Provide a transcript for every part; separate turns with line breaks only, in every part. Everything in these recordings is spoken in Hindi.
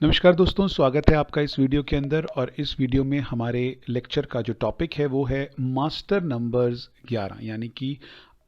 नमस्कार दोस्तों, स्वागत है आपका इस वीडियो के अंदर। और इस वीडियो में हमारे लेक्चर का जो टॉपिक है वो है मास्टर नंबर्स 11। यानी कि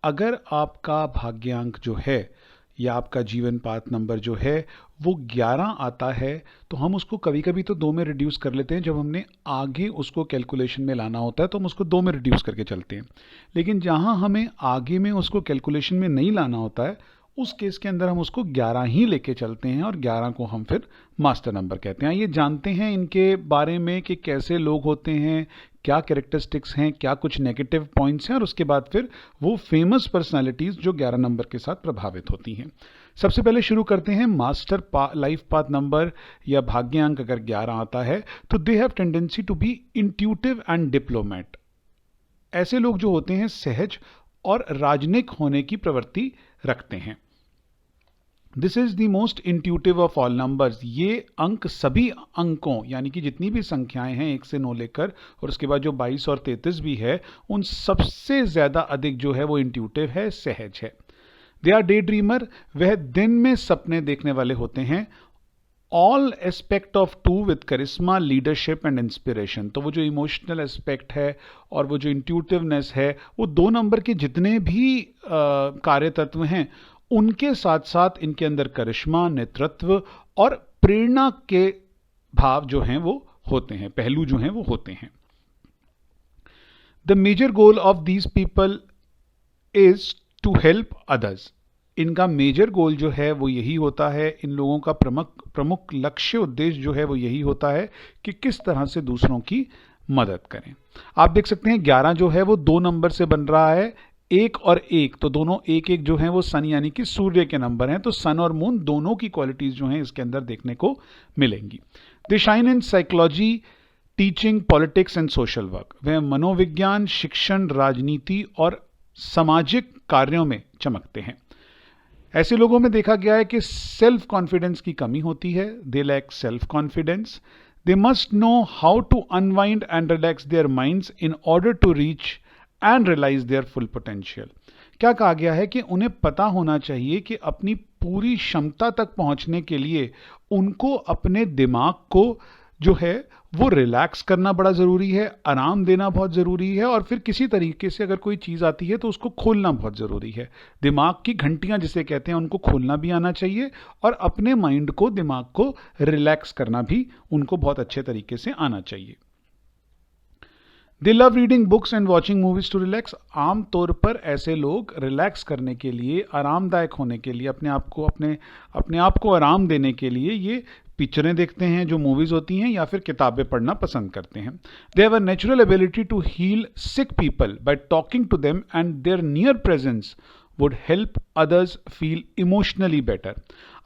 अगर आपका भाग्यांक जो है या आपका जीवन पात नंबर जो है वो 11 आता है तो हम उसको कभी कभी तो 2 में रिड्यूस कर लेते हैं। जब हमने आगे उसको कैलकुलेशन में लाना होता है तो हम उसको 2 में रिड्यूस करके चलते हैं। लेकिन जहां हमें आगे में उसको कैलकुलेशन में नहीं लाना होता है उस केस के अंदर हम उसको 11 ही लेके चलते हैं और 11 को हम फिर मास्टर नंबर कहते हैं। ये जानते हैं इनके बारे में कि कैसे लोग होते हैं, क्या कैरेक्टरिस्टिक्स हैं, क्या कुछ नेगेटिव पॉइंट्स हैं, और उसके बाद फिर वो फेमस पर्सनालिटीज जो 11 नंबर के साथ प्रभावित होती हैं। सबसे पहले शुरू करते हैं मास्टर लाइफ पाथ नंबर या भाग्यांक अगर 11 आता है तो they have tendency to be intuitive and diplomat. ऐसे लोग जो होते हैं सहज और राजनयिक होने की प्रवृत्ति रखते हैं। This is the most intuitive of all numbers. ये अंक सभी अंकों यानी कि जितनी भी संख्याएं हैं 1 से 9 लेकर और उसके बाद जो 22 और 33 भी है, उन सबसे ज्यादा अधिक जो है वो इंट्यूटिव है, सहज है। They are day dreamer. वह दिन में सपने देखने वाले होते हैं। All aspect of to with charisma, leadership and inspiration. तो वो जो इमोशनल एस्पेक्ट है और वो जो इंट्यूटिवनेस है, वो 2 नंबर के जितने भी कार्य तत्व हैं उनके साथ साथ इनके अंदर करिश्मा, नेतृत्व और प्रेरणा के भाव जो हैं वो होते हैं, पहलू जो हैं वो होते हैं। The major goal of these people is to help others. इनका मेजर गोल जो है वो यही होता है, इन लोगों का प्रमुख लक्ष्य उद्देश्य जो है वो यही होता है कि किस तरह से दूसरों की मदद करें। आप देख सकते हैं 11 जो है वो 2 नंबर से बन रहा है, 1 और 1, तो दोनों 1-1 जो हैं वो सन यानी कि सूर्य के नंबर हैं। तो सन और मून दोनों की क्वालिटीज जो हैं इसके अंदर देखने को मिलेंगी। They shine in psychology, teaching, politics and social work. वह मनोविज्ञान, शिक्षण, राजनीति और सामाजिक कार्यों में चमकते हैं। ऐसे लोगों में देखा गया है कि सेल्फ कॉन्फिडेंस की कमी होती है। They lack self confidence. They must know how to unwind and relax their minds in order to reach and realise their full potential. क्या कहा गया है कि उन्हें पता होना चाहिए कि अपनी पूरी क्षमता तक पहुंचने के लिए उनको अपने दिमाग को जो है वो रिलैक्स करना बड़ा ज़रूरी है, आराम देना बहुत ज़रूरी है, और फिर किसी तरीके से अगर कोई चीज़ आती है तो उसको खोलना बहुत ज़रूरी है। दिमाग की घंटियां जिसे कहते हैं उनको खोलना भी आना चाहिए और अपने माइंड को, दिमाग को रिलैक्स करना भी उनको बहुत अच्छे तरीके से आना चाहिए। They love reading books and watching movies to relax. आमतौर पर ऐसे लोग रिलैक्स करने के लिए, आरामदायक होने के लिए, अपने आप को आराम देने के लिए ये पिक्चरें देखते हैं जो मूवीज होती हैं या फिर किताबें पढ़ना पसंद करते हैं। They have a natural ability to heal sick people by talking to them and their near presence would help others feel emotionally better.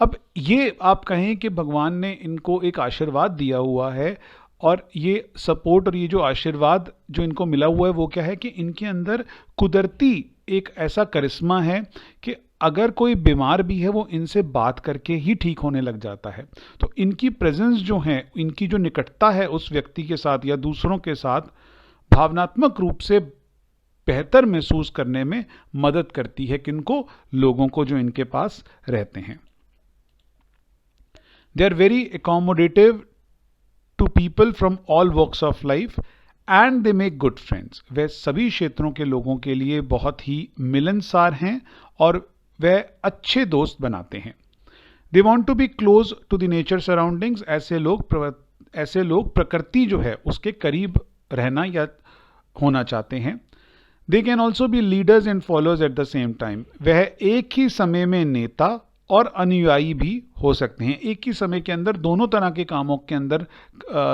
अब ये आप कहें कि भगवान ने इनको एक आशीर्वाद दिया हुआ है, और ये सपोर्ट और ये जो आशीर्वाद जो इनको मिला हुआ है वो क्या है कि इनके अंदर कुदरती एक ऐसा करिश्मा है कि अगर कोई बीमार भी है वो इनसे बात करके ही ठीक होने लग जाता है। तो इनकी प्रेजेंस जो है, इनकी जो निकटता है उस व्यक्ति के साथ या दूसरों के साथ, भावनात्मक रूप से बेहतर महसूस करने में मदद करती है किनको, लोगों को जो इनके पास रहते हैं। They are very accommodative to people from all walks of life and they make good friends. वे सभी क्षेत्रों के लोगों के लिए बहुत ही मिलनसार हैं और वे अच्छे दोस्त बनाते हैं। They want to be close to the nature surroundings. ऐसे लोग प्रकृति जो है उसके करीब रहना या होना चाहते हैं। They can also be leaders and followers at the same time. वह एक ही समय में नेता और अनुयायी भी हो सकते हैं। एक ही समय के अंदर दोनों तरह के कामों के अंदर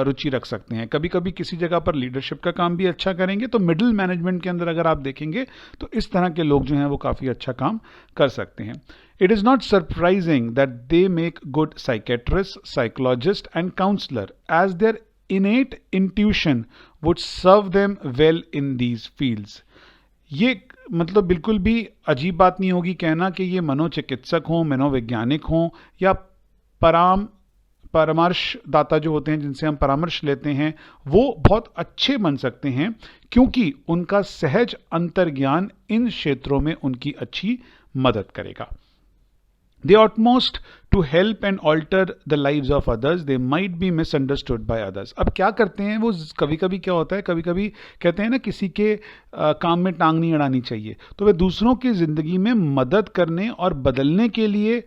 रुचि रख सकते हैं। कभी कभी किसी जगह पर लीडरशिप का काम भी अच्छा करेंगे, तो मिडिल मैनेजमेंट के अंदर अगर आप देखेंगे तो इस तरह के लोग जो हैं वो काफ़ी अच्छा काम कर सकते हैं। It is not surprising that they make good psychiatrist, psychologist and counsellor as their innate intuition would serve them well in these fields. ये मतलब बिल्कुल भी अजीब बात नहीं होगी कहना कि ये मनोचिकित्सक हों, मनोवैज्ञानिक हों या परामर्शदाता जो होते हैं जिनसे हम परामर्श लेते हैं, वो बहुत अच्छे बन सकते हैं क्योंकि उनका सहज अंतर्ज्ञान इन क्षेत्रों में उनकी अच्छी मदद करेगा। They utmost to help and alter the lives of others. They might be misunderstood by others. अब क्या करते हैं वो, कभी कभी क्या होता है, कभी कभी कहते हैं ना किसी के काम में टांग नहीं अड़ानी चाहिए, तो वे दूसरों की जिंदगी में मदद करने और बदलने के लिए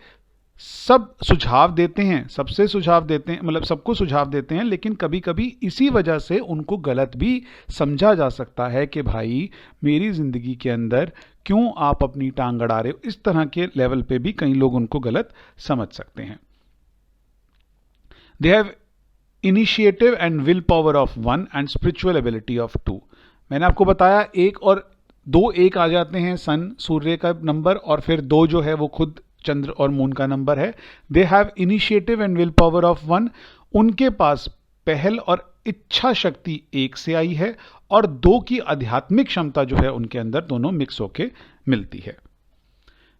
सब सुझाव देते हैं, सबसे सुझाव देते हैं, मतलब सबको सुझाव देते हैं, लेकिन कभी कभी इसी वजह से उनको गलत भी समझा जा सकता है कि भाई मेरी जिंदगी के अंदर क्यों आप अपनी टांग अड़ा रहे हो। इस तरह के लेवल पे भी कई लोग उनको गलत समझ सकते हैं। They have initiative and will power of 1 and spiritual ability of 2। मैंने आपको बताया 1 और 2 एक आ जाते हैं, सन सूर्य का नंबर, और फिर 2 जो है वो खुद चंद्र और मून का नंबर है। They have initiative and will power of 1। उनके पास पहल और इच्छा शक्ति 1 से आई है, और 2 की आध्यात्मिक क्षमता जो है उनके अंदर दोनों मिक्स होके मिलती है।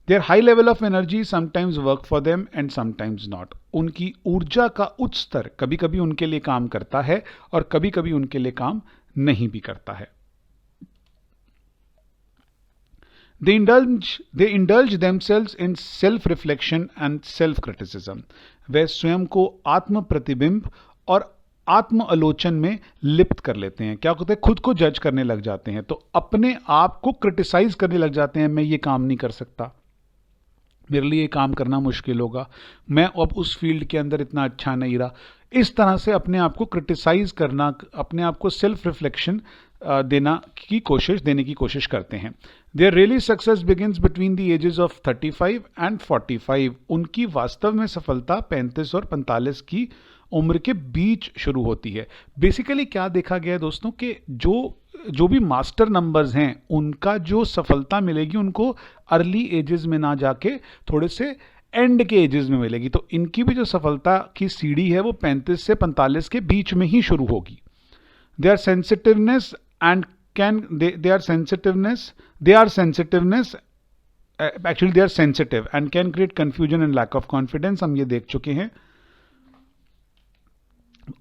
Their high level of energy sometimes work for them and sometimes not. उनकी ऊर्जा का उच्च स्तर कभी कभी उनके लिए काम करता है और कभी कभी उनके लिए काम नहीं भी करता है। They indulge themselves in self-reflection and self-criticism. वे स्वयं को आत्म प्रतिबिंब और आत्म आलोचन में लिप्त कर लेते हैं। क्या होता है, खुद को जज करने लग जाते हैं, तो अपने आप को क्रिटिसाइज करने लग जाते हैं। मैं ये काम नहीं कर सकता, मेरे लिए ये काम करना मुश्किल होगा, मैं अब उस फील्ड के अंदर इतना अच्छा नहीं रहा। इस तरह से अपने आप को क्रिटिसाइज करना, अपने आप को सेल्फ रिफ्लेक्शन देने की कोशिश करते हैं। There really success begins between the ages of 35 and 45। उनकी वास्तव में सफलता 35 और 45 की उम्र के बीच शुरू होती है। बेसिकली क्या देखा गया है दोस्तों कि जो भी मास्टर नंबर्स हैं उनका जो सफलता मिलेगी उनको अर्ली एजेस में ना जाके थोड़े से एंड के एजेस में मिलेगी। तो इनकी भी जो सफलता की सीढ़ी है वो 35 से 45 के बीच में ही शुरू होगी। They are sensitiveness and they are sensitive and can create confusion and lack of confidence। हम ये देख चुके हैं।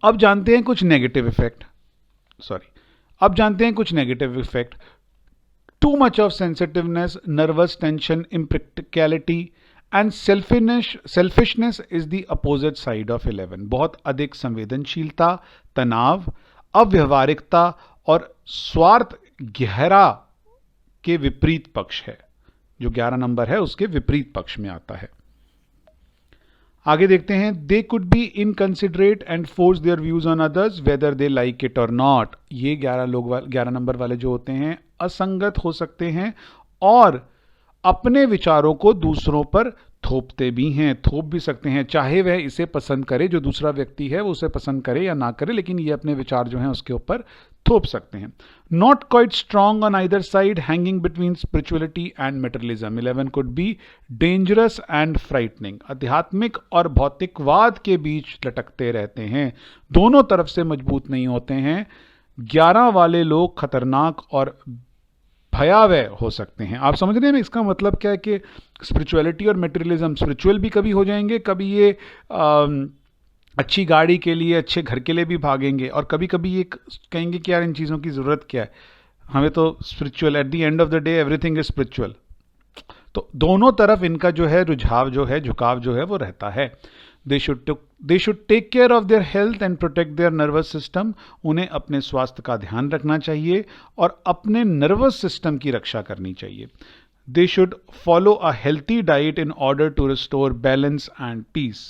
अब जानते हैं कुछ negative effect. Too much of sensitiveness, nervous tension, impracticality and selfishness is the opposite side of 11। बहुत अधिक संवेदनशीलता, तनाव, अव्यवहारिकता और स्वार्थ गहरा के विपरीत पक्ष है। जो 11 नंबर है उसके विपरीत पक्ष में आता है। आगे देखते हैं। They could be inconsiderate and force their views on others whether they like it और नॉट। ये 11 नंबर वाले जो होते हैं असंगत हो सकते हैं और अपने विचारों को दूसरों पर थोप भी सकते हैं, चाहे वह इसे पसंद करे, जो दूसरा व्यक्ति है वो उसे पसंद करे या ना करे, लेकिन ये अपने विचार जो हैं उसके ऊपर थोप सकते हैं। Not quite strong on either side, hanging between spirituality and materialism. 11 could be dangerous and frightening. आध्यात्मिक और भौतिकवाद के बीच लटकते रहते हैं, दोनों तरफ से मजबूत नहीं होते हैं। 11 वाले लोग खतरनाक और भयावह हो सकते हैं। आप समझ रहे हैं इसका मतलब क्या है कि स्पिरिचुअलिटी और मटेरियलिज्म, स्पिरिचुअल भी कभी हो जाएंगे, कभी ये अच्छी गाड़ी के लिए, अच्छे घर के लिए भी भागेंगे, और कभी कभी ये कहेंगे कि यार इन चीज़ों की ज़रूरत क्या है, हमें तो spiritual, at the end of the day everything is spiritual. तो दोनों तरफ इनका जो है रुझाव जो है, झुकाव जो है वो रहता है। They should take care of their health and protect their nervous system। उन्हें अपने स्वास्थ्य का ध्यान रखना चाहिए और अपने नर्वस सिस्टम की रक्षा करनी चाहिए। They should follow a healthy diet in order to restore balance and peace।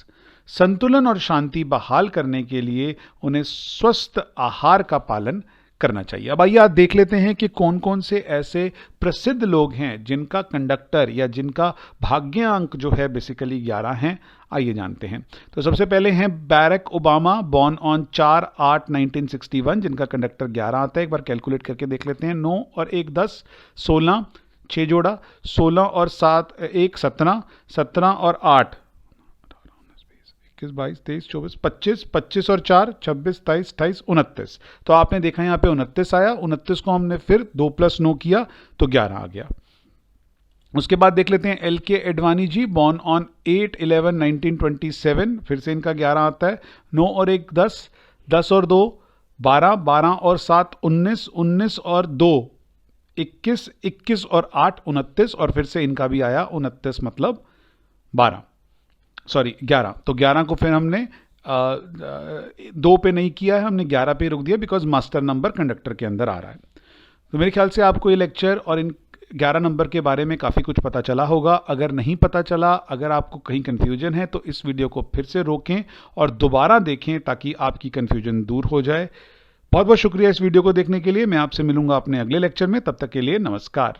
संतुलन और शांति बहाल करने के लिए उन्हें स्वस्थ आहार का पालन करना चाहिए। अब आइए आप देख लेते हैं कि कौन कौन से ऐसे प्रसिद्ध लोग हैं जिनका कंडक्टर या जिनका भाग्यांक जो है बेसिकली 11 हैं। आइए जानते हैं। तो सबसे पहले हैं बैरक ओबामा, बॉर्न ऑन 4/8/1961, जिनका कंडक्टर 11 आता है। एक बार कैलकुलेट करके देख लेते हैं। 9 और 1 10, 16 6 जोड़ा, 16 और 7 1 17, 17 और 8 21 22 23 24 25, 25 और 4 26 27 28 29। तो आपने देखा यहाँ पे 29 आया। 29 को हमने फिर 2 + 9 किया तो 11 आ गया। उसके बाद देख लेते हैं LK Advani ji, born on 8/11/1927, फिर से इनका 11 आता है। 9 और 1 10, 10 और 2 12, 12 और 7 19, 19 और 2 21, 21 और 8 29, और फिर से इनका भी आया 29 मतलब 12। सॉरी 11, तो 11 को फिर हमने 2 पे नहीं किया है, हमने 11 पे रुक दिया बिकॉज मास्टर नंबर कंडक्टर के अंदर आ रहा है। तो मेरे ख्याल से आपको ये लेक्चर और इन 11 नंबर के बारे में काफ़ी कुछ पता चला होगा। अगर नहीं पता चला, अगर आपको कहीं कन्फ्यूजन है तो इस वीडियो को फिर से रोकें और दोबारा देखें ताकि आपकी कन्फ्यूजन दूर हो जाए। बहुत बहुत शुक्रिया इस वीडियो को देखने के लिए। मैं आपसे मिलूंगा अपने अगले लेक्चर में, तब तक के लिए नमस्कार।